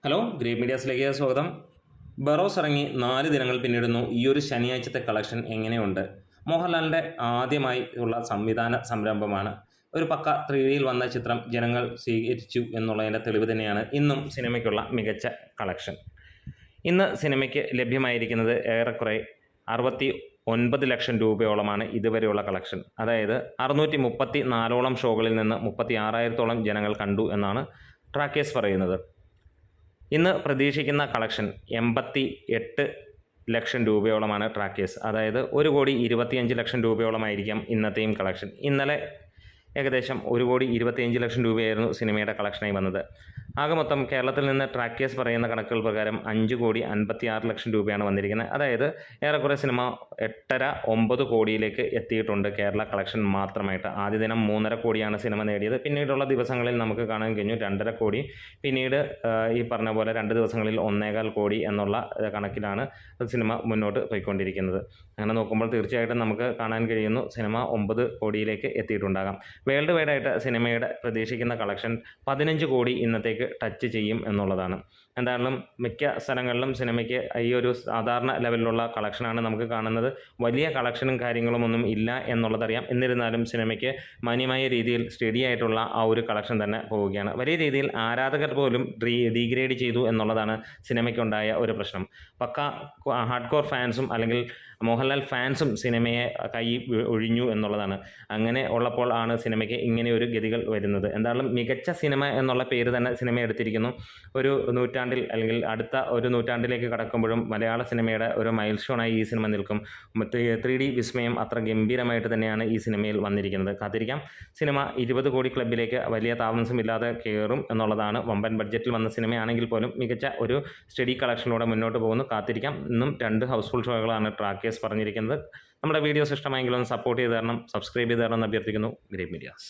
Hello, great മീഡിയാസിലേക്ക് സ്വാഗതം. ബറോസ് ഇറങ്ങി 4 ദിനങ്ങൾ പിന്നിടുന്നു. ഈ ഒരു ശനിയാഴ്ചത്തെ കളക്ഷൻ എങ്ങനെയുണ്ട്? മോഹൻലാലിൻ്റെ ആദ്യമായി ഉള്ള സംവിധാന സംരംഭമാണ്. ഒരു പക്ക 3Dയിൽ വന്ന ചിത്രം ജനങ്ങൾ സ്വീകരിച്ചു എന്നുള്ളതിൻ്റെ തെളിവ് തന്നെയാണ് ഇന്നും സിനിമയ്ക്കുള്ള മികച്ച കളക്ഷൻ. ഇന്ന് സിനിമയ്ക്ക് ലഭ്യമായിരിക്കുന്നത് ഏറെക്കുറെ 69 ലക്ഷം രൂപയോളമാണ് ഇതുവരെയുള്ള കളക്ഷൻ. അതായത് 634ഓളം ഷോകളിൽ നിന്ന് 36,000ഓളം ജനങ്ങൾ കണ്ടു എന്നാണ് ട്രാക്കേഴ്സ് പറയുന്നത്. ഇന്ന് പ്രതീക്ഷിക്കുന്ന കളക്ഷൻ 88 ലക്ഷം രൂപയോളമാണ് ട്രാക്കേഴ്സ്. അതായത് 1,25 ലക്ഷം രൂപയോളമായിരിക്കാം ഇന്നത്തെയും കളക്ഷൻ. ഇന്നലെ ഏകദേശം 1,25 ലക്ഷം രൂപയായിരുന്നു സിനിമയുടെ കളക്ഷനായി വന്നത്. ആകെ മൊത്തം കേരളത്തിൽ നിന്ന് ട്രാക്കേഴ്സ് പറയുന്ന കണക്കുകൾ പ്രകാരം 5,56 ലക്ഷം രൂപയാണ് വന്നിരിക്കുന്നത്. അതായത് ഏറെക്കുറെ സിനിമ 8.5-9 കോടിയിലേക്ക് എത്തിയിട്ടുണ്ട് കേരള കളക്ഷൻ മാത്രമായിട്ട്. ആദ്യ ദിനം 3.5 കോടിയാണ് സിനിമ നേടിയത്. പിന്നീടുള്ള ദിവസങ്ങളിൽ നമുക്ക് കാണാൻ കഴിഞ്ഞു 2.5 കോടി. പിന്നീട് ഈ പറഞ്ഞ പോലെ 2 ദിവസങ്ങളിൽ 1.25 കോടി എന്നുള്ള കണക്കിലാണ് സിനിമ മുന്നോട്ട് പോയിക്കൊണ്ടിരിക്കുന്നത്. അങ്ങനെ നോക്കുമ്പോൾ തീർച്ചയായിട്ടും നമുക്ക് കാണാൻ കഴിയുന്നു സിനിമ 9 കോടിയിലേക്ക് എത്തിയിട്ടുണ്ടാകാം. വേൾഡ് വൈഡായിട്ട് സിനിമയുടെ പ്രതീക്ഷിക്കുന്ന കളക്ഷൻ 15 കോടി ഇന്നത്തേക്ക് ടച്ച് ചെയ്യും എന്നുള്ളതാണ്. എന്തായാലും മിക്ക സ്ഥലങ്ങളിലും സിനിമയ്ക്ക് ഈ ഒരു സാധാരണ ലെവലിലുള്ള കളക്ഷനാണ് നമുക്ക് കാണുന്നത്. വലിയ കളക്ഷനും കാര്യങ്ങളും ഒന്നും ഇല്ല എന്നുള്ളതറിയാം. എന്നിരുന്നാലും സിനിമയ്ക്ക് മാന്യമായ രീതിയിൽ സ്റ്റഡി ആയിട്ടുള്ള ആ ഒരു കളക്ഷൻ തന്നെ പോവുകയാണ്. വലിയ രീതിയിൽ ആരാധകർ പോലും ഡീഗ്രേഡ് ചെയ്തു എന്നുള്ളതാണ് സിനിമയ്ക്കുണ്ടായ ഒരു പ്രശ്നം. പക്ക ഹാർഡ് കോർ ഫാൻസും അല്ലെങ്കിൽ മോഹൻലാൽ ഫാൻസും സിനിമയെ കൈ ഒഴിഞ്ഞു എന്നുള്ളതാണ്. അങ്ങനെ ഉള്ളപ്പോൾ ആണ് സിനിമയ്ക്ക് ഇങ്ങനെ ഒരു ഗതികൾ വരുന്നത്. എന്തായാലും മികച്ച സിനിമ എന്നുള്ള പേര് തന്നെ സിനിമ എടുത്തിരിക്കുന്നു. ഒരു നൂറ്റാണ്ടിൽ അല്ലെങ്കിൽ അടുത്ത ഒരു നൂറ്റാണ്ടിലേക്ക് കടക്കുമ്പോഴും മലയാള സിനിമയുടെ ഒരു മൈൽ സ്റ്റോണായി ഈ സിനിമ നിൽക്കും. 3D വിസ്മയം അത്ര ഗംഭീരമായിട്ട് തന്നെയാണ് ഈ സിനിമയിൽ വന്നിരിക്കുന്നത്. കാത്തിരിക്കാം. സിനിമ 20 കോടി ക്ലബിലേക്ക് വലിയ താമസമില്ലാതെ കയറും എന്നുള്ളതാണ്. വമ്പൻ ബഡ്ജറ്റിൽ വന്ന സിനിമയാണെങ്കിൽ പോലും മികച്ച ഒരു സ്റ്റഡി കളക്ഷനിലൂടെ മുന്നോട്ട് പോകുന്നു. കാത്തിരിക്കാം. ഇന്നും 2 ഹൗസ്ഫുൾ ഷോകളാണ് ട്രാക്കേഴ്സ് പറഞ്ഞിരിക്കുന്നത്. നമ്മുടെ വീഡിയോസ് ഇഷ്ടമായെങ്കിലും സപ്പോർട്ട് ചെയ്ത് തരണം, സബ്സ്ക്രൈബ് ചെയ്ത് തരണം എന്ന് അഭ്യർത്ഥിക്കുന്നു. Great medias.